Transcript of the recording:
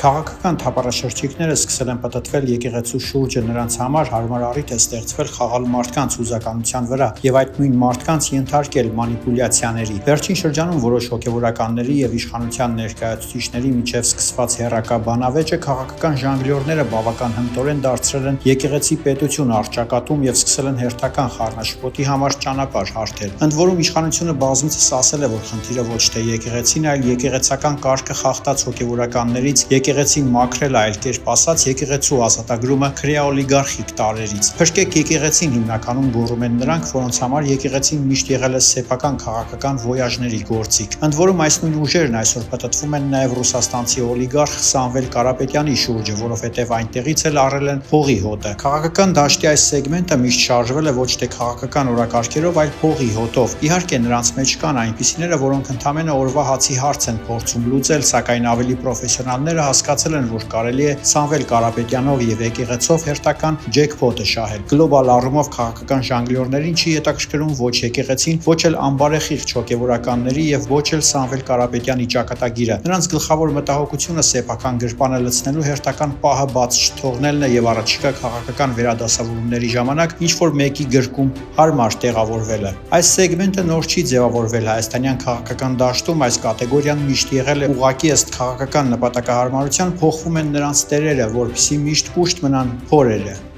Քաղաքական թափառաշրջիկները սկսել են պտտվել եկեղեցու շուրջը, նրանց համար հարմար առիթ է ստեղծվել խաղալ մարդկանց հուզականության վրա եւ այդ նույն մարդկանց ենթարկել մանիպուլյացիաների։ Վերջին շրջանում որոշ հոգեվորականների եւ իշխանության ներկայացուցիչների միջև սկսված հեռակա բանավեճը քաղաքական ժանգլյորները բավական հմտորեն դարձրել են եկեղեցի պետություն առճակատում եւ սկսել են հերթական խառնաշփոթի համար ճանապարհ հարթել։ Ընդ որում իշխանությունը բազմիցս ասել է, որ խնդիրը ոչ թե եկեղեցին, այլ եկեղեցական կարգը խախտած հոգեվորականներից եկեղեցին մաքրել, այլ կերպ ասած եկեղեցու ազատագրումը քրեաօլիգարխիկ տարրերից։ Փրկեք եկեղեցին հիմնականում գոռում են նրանք, որոնց համար եկեղեցին միշտ եղել է սեփական քաղաքական վոյաժների գործիք։ Ընդ որում այս նույն ուժերն այսօր պտտվում են նաև ռուսաստանցի օլիգարխ Սամվել Կարապետյանի շուրջը, որովհետև այնտեղից էլ առել են փողի հոտը։ Քաղաքական դաշտի այս սեգմենտը միշտ շարժվել է ոչ թե քաղաքական օրակարգերով, այլ փողի հոտով։ Իհարկե նրանց մեջ կան այնպիսիները, որոնք ընդամենը օրվա հացի հարց են փորձում լուծել, սակայն ավելի պրոֆեսիոնալները հասկացել են, որ կարելի է Սամվել Կարապետյանով եւ եկեղեցով հերթական ջեքփոթը շահել։ Գլոբալ առումով քաղաքական ժանգլյորներին չի հետաքրքրում ոչ եկեղեցին, ոչ էլ անբարեխիղճ հոգեվորականների եւ ոչ էլ Սամվել Կարապետյանի ճակատագիրը։ Նրանց գլխավոր մտահոգությունը սեփական գրպանը լցնելու հերթական պահը բաց չթողնելն է եւ առաջիկա քաղաքական վերադասավորումների ժամանակ ինչ որ մեկի գրկում հարմար տեղավորվելը։ Այս սեգմենտը նոր չի ձևավորվել հայաստանյան քաղաքական դաշտում, այս կատեգորիան միշտ եղել է ուղղակի ըստ քաղաքական նպատակահարմարության փոխվում են նրանց տերերը, որպեսզի միշտ կուշտ մնան փորերը։